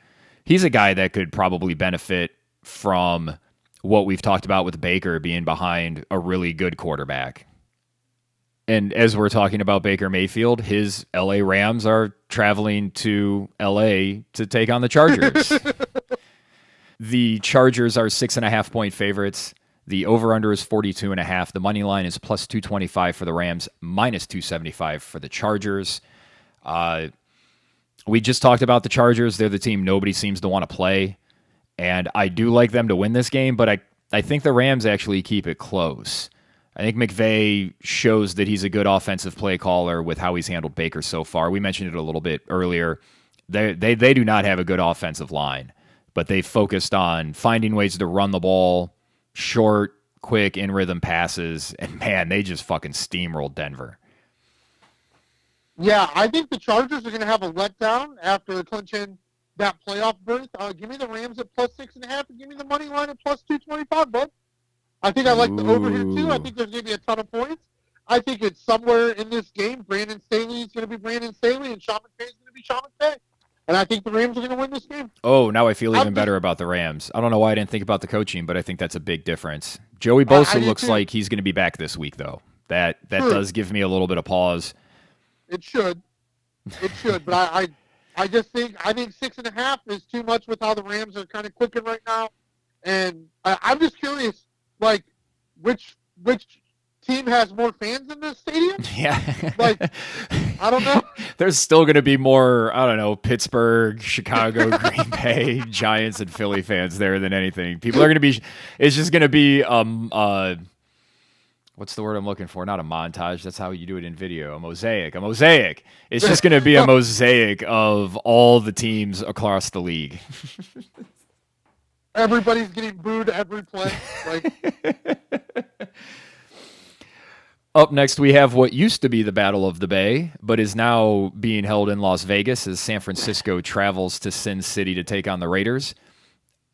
He's a guy that could probably benefit from what we've talked about with Baker being behind a really good quarterback. And as we're talking about Baker Mayfield, his LA Rams are traveling to LA to take on the Chargers. The Chargers are 6.5-point favorites. The over-under is 42.5. The money line is plus 225 for the Rams, minus 275 for the Chargers. We just talked about the Chargers. They're the team nobody seems to want to play. And I do like them to win this game, but I think the Rams actually keep it close. I think McVay shows that he's a good offensive play caller with how he's handled Baker so far. We mentioned it a little bit earlier. They do not have a good offensive line, but they focused on finding ways to run the ball, short, quick, in-rhythm passes, and man, they just fucking steamrolled Denver. Yeah, I think the Chargers are going to have a letdown after clinching that playoff berth. Give me the Rams at plus 6.5, and give me the money line at plus 225, bud. I think I like the over here too. I Ooh. think there's going to be a ton of points. I think it's somewhere in this game. Brandon Staley is going to be Brandon Staley, and Sean McVay is going to be Sean McVay. And I think the Rams are going to win this game. Oh, now I feel even better about the Rams. I don't know why I didn't think about the coaching, but I think that's a big difference. Joey Bosa looks like he's going to be back this week, though. That does give me a little bit of pause. It should. But I just think 6.5 is too much with how the Rams are kind of clicking right now. And I'm just curious, like, which team has more fans in this stadium? Yeah. Like, I don't know. There's still going to be more, I don't know, Pittsburgh, Chicago, Green Bay, Giants, and Philly fans there than anything. People are going to be, it's just going to be, what's the word I'm looking for? Not a montage. That's how you do it in video. A mosaic. It's just going to be a mosaic of all the teams across the league. Everybody's getting booed every play. Like, up next, we have what used to be the Battle of the Bay, but is now being held in Las Vegas as San Francisco travels to Sin City to take on the Raiders.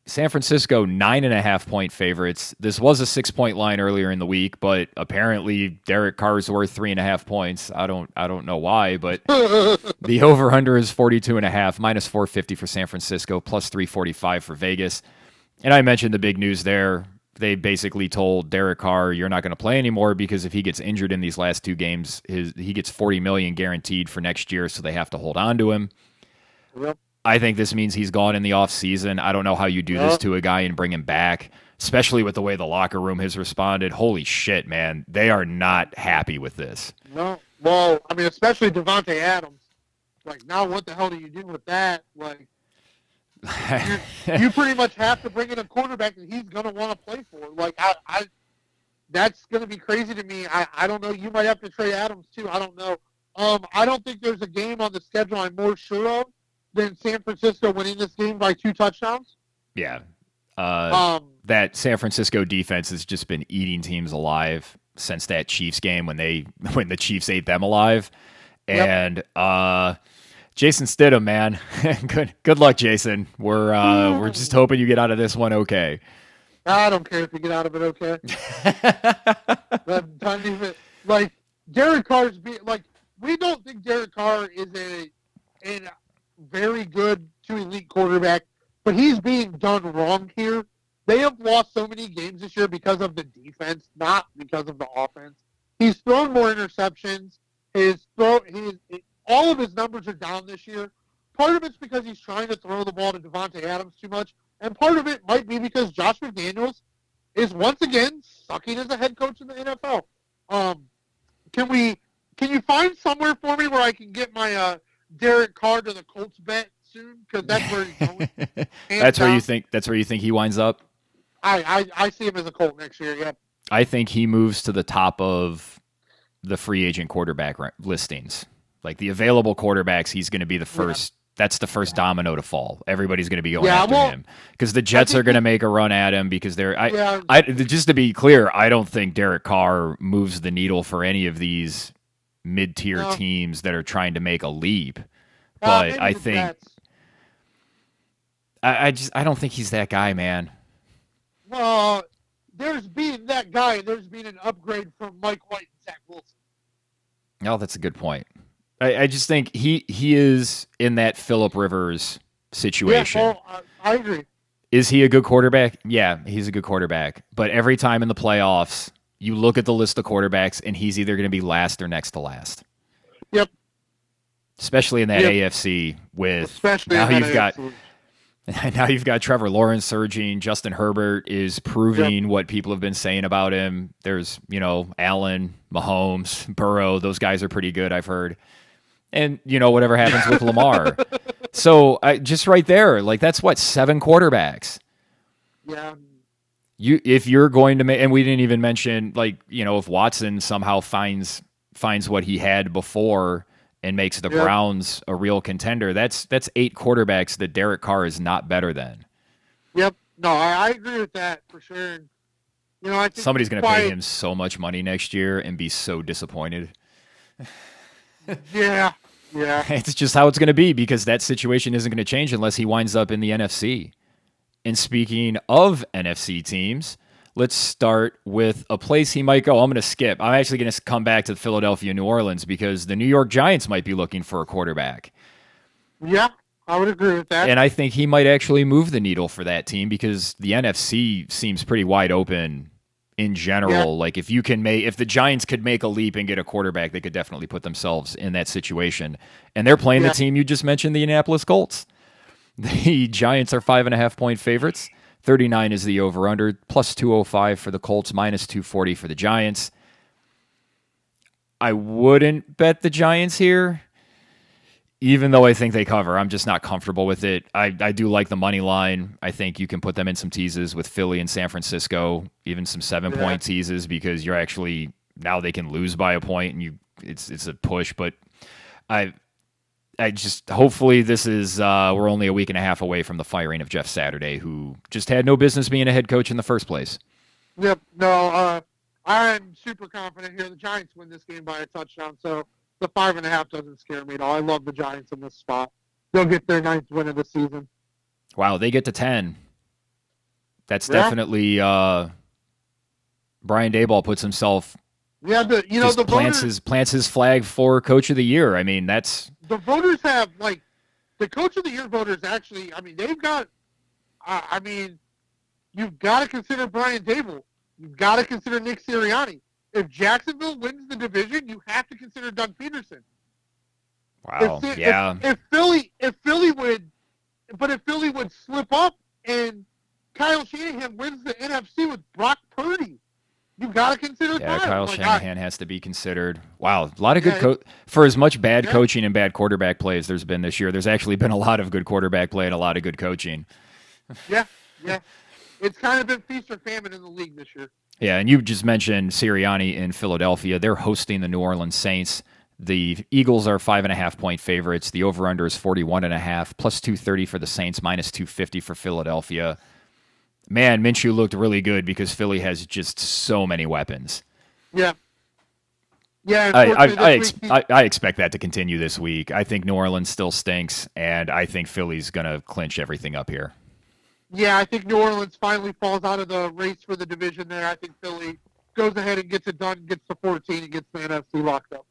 San Francisco, 9.5-point favorites. This was a 6-point line earlier in the week, but apparently Derek Carr's worth 3.5 points. I don't know why, but the over/under is 42.5, minus 450 for San Francisco, plus 345 for Vegas. And I mentioned the big news there. They basically told Derek Carr, "You're not going to play anymore because if he gets injured in these last two games, he gets $40 million guaranteed for next year, so they have to hold on to him." Yep. I think this means he's gone in the offseason. I don't know how you do this to a guy and bring him back, especially with the way the locker room has responded. Holy shit, man. They are not happy with this. No. Well, I mean, especially Devontae Adams. Like, now what the hell do you do with that? Like, you pretty much have to bring in a quarterback that he's going to want to play for. Like, I that's going to be crazy to me. I don't know. You might have to trade Adams, too. I don't know. I don't think there's a game on the schedule I'm more sure of than San Francisco winning this game by 2 touchdowns. Yeah. That San Francisco defense has just been eating teams alive since that Chiefs game when the Chiefs ate them alive. And Jason Stidham, man. Good luck, Jason. We're just hoping you get out of this one okay. I don't care if you get out of it okay. Like, Derek Carr's we don't think Derek Carr is a very good to elite quarterback, but he's being done wrong here. They have lost so many games this year because of the defense, not because of the offense. He's thrown more interceptions. All of his numbers are down this year. Part of it's because he's trying to throw the ball to Devontae Adams too much, and part of it might be because Josh McDaniels is once again sucking as a head coach in the NFL. Can you find somewhere for me where I can get my Derek Carr to the Colts bet soon? Because that's where he's going. That's where you think he winds up? I see him as a Colt next year, yeah. I think he moves to the top of the free agent quarterback listings. Like the available quarterbacks, he's going to be the first. Yeah. That's the first domino to fall. Everybody's going to be going after him because the Jets are going to make a run at him because they're. Just to be clear, I don't think Derek Carr moves the needle for any of these mid-tier teams that are trying to make a leap. But I think I don't think he's that guy, man. Well, there's being that guy. There's been an upgrade from Mike White and Zach Wilson. Oh, that's a good point. I just think he is in that Phillip Rivers situation. Yeah, well, I agree. Is he a good quarterback? Yeah, he's a good quarterback. But every time in the playoffs, you look at the list of quarterbacks, and he's either going to be last or next to last. Yep. Especially in that AFC with now you've got Trevor Lawrence surging. Justin Herbert is proving what people have been saying about him. There's, Allen, Mahomes, Burrow. Those guys are pretty good, I've heard. And, whatever happens with Lamar. So just right there, like that's 7 quarterbacks. Yeah. If you're going to make, and we didn't even mention, if Watson somehow finds what he had before and makes the Browns a real contender, that's 8 quarterbacks that Derek Carr is not better than. Yep. No, I agree with that for sure. And, I think somebody's going to pay him so much money next year and be so disappointed. Yeah. It's just how it's going to be because that situation isn't going to change unless he winds up in the NFC. And speaking of NFC teams, let's start with a place he might go. I'm going to skip. I'm actually going to come back to Philadelphia, New Orleans, because the New York Giants might be looking for a quarterback. Yeah, I would agree with that. And I think he might actually move the needle for that team because the NFC seems pretty wide open in general. Yeah. Like if the Giants could make a leap and get a quarterback, they could definitely put themselves in that situation. And they're playing the team you just mentioned, the Indianapolis Colts. The Giants are 5.5-point favorites. 39 is the over-under, plus 205 for the Colts, minus 240 for the Giants. I wouldn't bet the Giants here, even though I think they cover. I'm just not comfortable with it. I do like the money line. I think you can put them in some teases with Philly and San Francisco, even some 7-point teases, because you're actually, now they can lose by a point, and it's a push. But I just, hopefully this is, we're only a week and a half away from the firing of Jeff Saturday, who just had no business being a head coach in the first place. Yep. No, I'm super confident here. The Giants win this game by a touchdown, so the 5.5 doesn't scare me at all. I love the Giants in this spot. They'll get their 9th win of the season. Wow, they get to 10. That's definitely, Brian Daboll puts himself, the plants his flag for Coach of the Year. I mean, that's... The voters have, the Coach of the Year voters actually, they've got, you've got to consider Brian Daboll. You've got to consider Nick Sirianni. If Jacksonville wins the division, you have to consider Doug Peterson. Wow, If Philly would slip up and Kyle Shanahan wins the NFC with Brock Purdy, you got to consider Kyle Shanahan has to be considered. Wow, a lot of good for as much bad coaching and bad quarterback play as there's been this year. There's actually been a lot of good quarterback play and a lot of good coaching. Yeah. It's kind of been feast or famine in the league this year. Yeah, and you just mentioned Sirianni in Philadelphia. They're hosting the New Orleans Saints. The Eagles are 5.5-point favorites. The over/under is 41.5, plus 230 for the Saints, minus 250 for Philadelphia. Man, Minshew looked really good because Philly has just so many weapons. Yeah. Yeah. I expect that to continue this week. I think New Orleans still stinks, and I think Philly's going to clinch everything up here. Yeah, I think New Orleans finally falls out of the race for the division there. I think Philly goes ahead and gets it done, gets the 14, and gets the NFC locked up.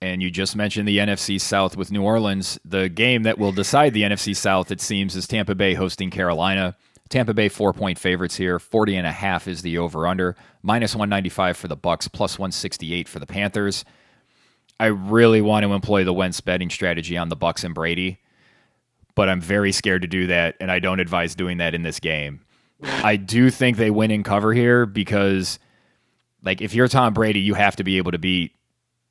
And you just mentioned the NFC South with New Orleans. The game that will decide the NFC South, it seems, is Tampa Bay hosting Carolina. Tampa Bay 4-point favorites here. 40.5 is the over/under. Minus 195 for the Bucks, plus 168 for the Panthers. I really want to employ the Wentz betting strategy on the Bucks and Brady, but I'm very scared to do that, and I don't advise doing that in this game. I do think they win and cover here because, if you're Tom Brady, you have to be able to beat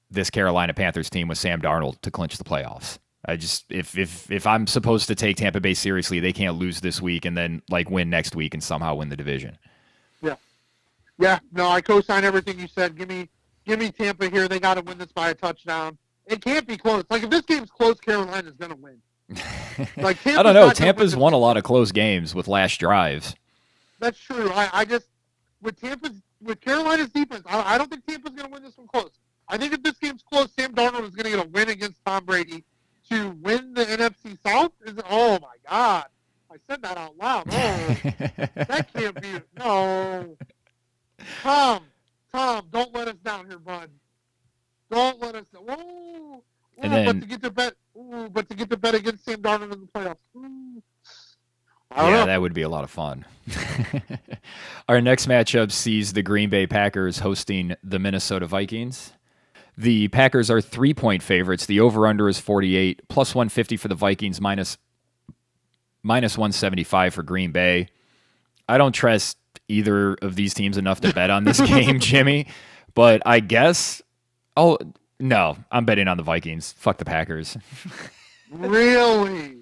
this Carolina Panthers team with Sam Darnold to clinch the playoffs. If I'm supposed to take Tampa Bay seriously, they can't lose this week and then win next week and somehow win the division. Yeah. No, I co-sign everything you said. Give me Tampa here. They got to win this by a touchdown. It can't be close. If this game's close, Carolina's going to win. I don't know. Tampa's won a lot of close games with last drives. That's true. I just with Carolina's defense, I don't think Tampa's going to win this one close. I think if this game's close, Sam Darnold is going to get a win against Tom Brady to win the NFC South. Oh my God! I said that out loud. Oh, that can't be. No, Tom, don't let us down here, bud. Don't let us. Whoa. And then, but to get the bet against Sam Darnold in the playoffs. That would be a lot of fun. Our next matchup sees the Green Bay Packers hosting the Minnesota Vikings. The Packers are 3-point favorites. The over/under is 48, plus 150 for the Vikings, minus 175 for Green Bay. I don't trust either of these teams enough to bet on this game, Jimmy, but I guess... Oh, no, I'm betting on the Vikings. Fuck the Packers. Really?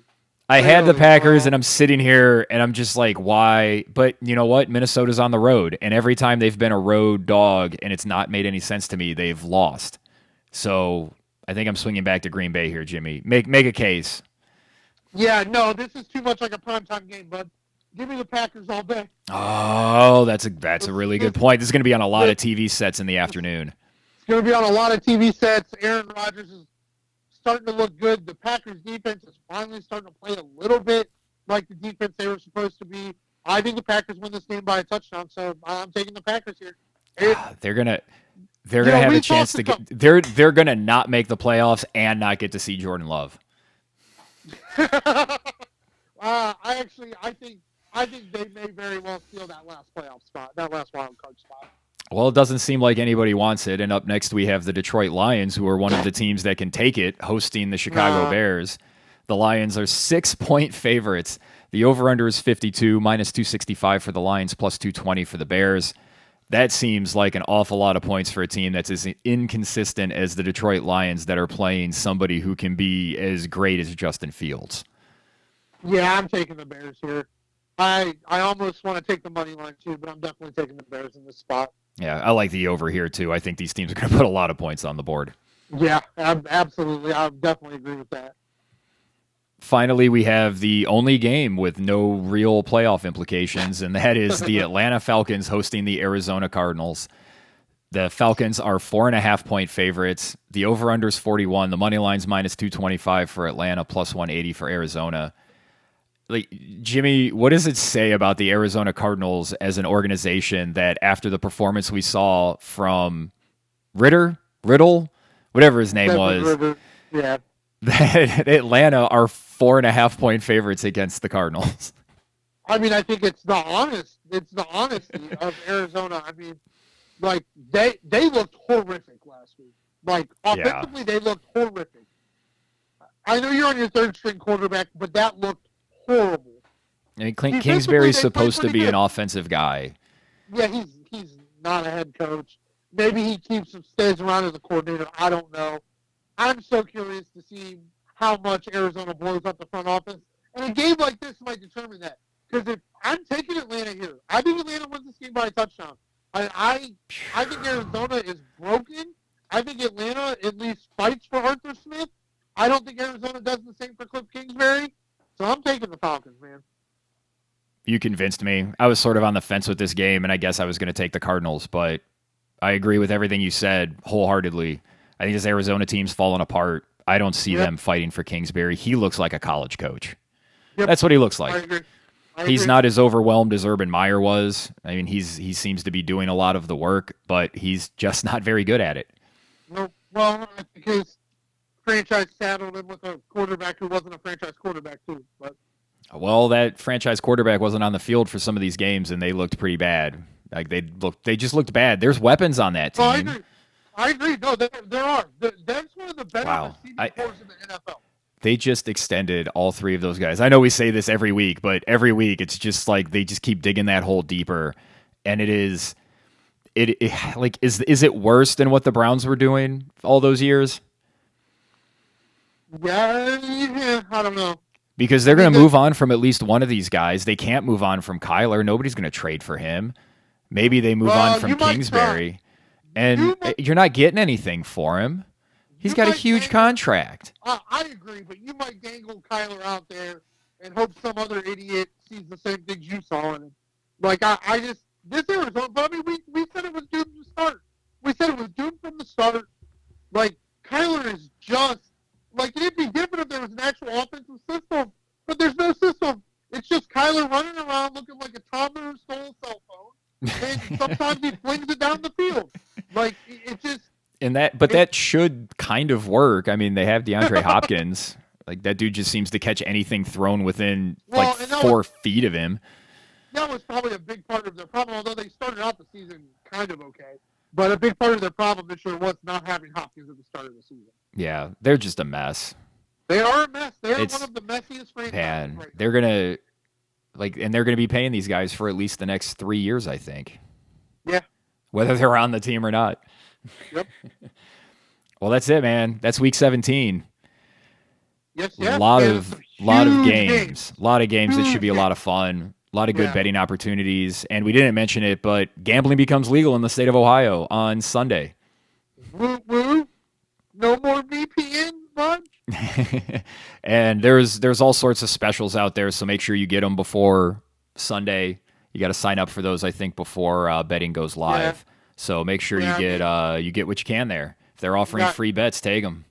I had the Packers, and I'm sitting here, and I'm just like, why? But you know what? Minnesota's on the road, and every time they've been a road dog, and it's not made any sense to me, they've lost. So I think I'm swinging back to Green Bay here, Jimmy. Make a case. Yeah, no, this is too much like a primetime game, bud. Give me the Packers all day. Oh, that's a really good point. This is going to be on a lot of TV sets in the afternoon. It's going to be on a lot of TV sets. Aaron Rodgers is starting to look good. The Packers defense is finally starting to play a little bit like the defense they were supposed to be. I think the Packers win this game by a touchdown, so I'm taking the Packers here. They're gonna have a chance to get. They're gonna not make the playoffs and not get to see Jordan Love. I think they may very well steal that last playoff spot, that last wild card spot. Well, it doesn't seem like anybody wants it. And up next, we have the Detroit Lions, who are one of the teams that can take it, hosting the Chicago Bears. The Lions are 6-point favorites. The over-under is 52, minus 265 for the Lions, plus 220 for the Bears. That seems like an awful lot of points for a team that's as inconsistent as the Detroit Lions that are playing somebody who can be as great as Justin Fields. Yeah, I'm taking the Bears here. I almost want to take the money line too, but I'm definitely taking the Bears in this spot. Yeah, I like the over here too. I think these teams are going to put a lot of points on the board. Yeah, absolutely. I definitely agree with that. Finally, we have the only game with no real playoff implications, and that is the Atlanta Falcons hosting the Arizona Cardinals. The Falcons are 4.5-point favorites. The over-under is 41. The money line's minus 225 for Atlanta, plus 180 for Arizona. Like, Jimmy, what does it say about the Arizona Cardinals as an organization that after the performance we saw from Riddle, whatever his name was, that Atlanta are 4.5-point favorites against the Cardinals? I mean, I think it's the honesty of Arizona. I mean, like they looked horrific last week. Like offensively, they looked horrific. I know you're on your third string quarterback, but that looked horrible. I mean, Kingsbury's supposed to be an offensive guy. Yeah, he's not a head coach. Maybe he stays around as a coordinator. I don't know. I'm so curious to see how much Arizona blows up the front office. And a game like this might determine that. Because if I'm taking Atlanta here, I think Atlanta wins this game by a touchdown. I think Arizona is broken. I think Atlanta at least fights for Arthur Smith. I don't think Arizona does the same for Cliff Kingsbury. So I'm taking the Falcons, man. You convinced me. I was sort of on the fence with this game, and I guess I was going to take the Cardinals, but I agree with everything you said wholeheartedly. I think this Arizona team's falling apart. I don't see them fighting for Kingsbury. He looks like a college coach. Yep. That's what he looks like. I agree. He's not as overwhelmed as Urban Meyer was. I mean, he seems to be doing a lot of the work, but he's just not very good at it. No, well, I think his franchise saddled him with a quarterback who wasn't a franchise quarterback too. But well, that franchise quarterback wasn't on the field for some of these games, and they looked pretty bad. Like they just looked bad. There's weapons on that team. Oh, I agree. No, there are. That's one of the better receiving corps in the NFL. They just extended all three of those guys. I know we say this every week, but every week it's just like they just keep digging that hole deeper. And is it worse than what the Browns were doing all those years? Yeah, I don't know. Because they're going to move on from at least one of these guys. They can't move on from Kyler. Nobody's going to trade for him. Maybe they move on from Kingsbury. And you're not getting anything for him. He's got a huge contract. I agree, but you might dangle Kyler out there and hope some other idiot sees the same things you saw in him. Like, this Arizona, but I mean, we said it was doomed to start. We said it was doomed from the start. Like, Kyler is just, like, it'd be different if there was an actual offensive system, but there's no system. It's just Kyler running around looking like a toddler who stole a cell phone, and sometimes he flings it down the field. Like, it's just, that should kind of work. I mean, they have DeAndre Hopkins. Like, that dude just seems to catch anything thrown within 4 feet of him. That was probably a big part of their problem, although they started out the season kind of okay. But a big part of their problem this year was not having Hopkins at the start of the season. Yeah, they're just a mess. They are a mess. They're one of the messiest franchises. Man, right they're gonna they're gonna be paying these guys for at least the next 3 years, I think. Yeah. Whether they're on the team or not. Yep. Well, that's it, man. That's week 17. Yes. A lot of games. A lot of games that should be a lot of fun. A lot of good betting opportunities. And we didn't mention it, but gambling becomes legal in the state of Ohio on Sunday. Woo woo. No more VPNs, bud. And there's all sorts of specials out there, so make sure you get them before Sunday. You got to sign up for those, I think, before betting goes live. So make sure you get what you can there. If they're offering free bets, take them.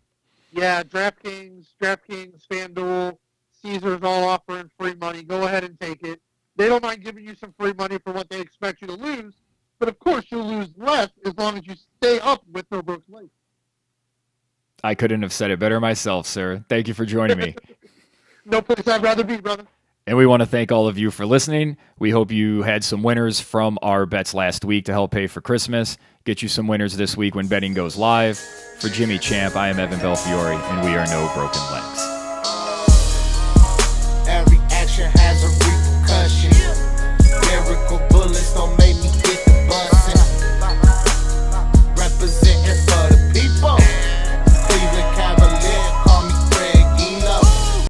Yeah, DraftKings, FanDuel, Caesars all offering free money. Go ahead and take it. They don't mind giving you some free money for what they expect you to lose, but of course you'll lose less as long as you stay up with No Brooks Lake. I couldn't have said it better myself, sir. Thank you for joining me. No place I'd rather be, brother. And we want to thank all of you for listening. We hope you had some winners from our bets last week to help pay for Christmas. Get you some winners this week when betting goes live. For Jimmy Champ, I am Evan Belfiore, and we are No Broken Legs.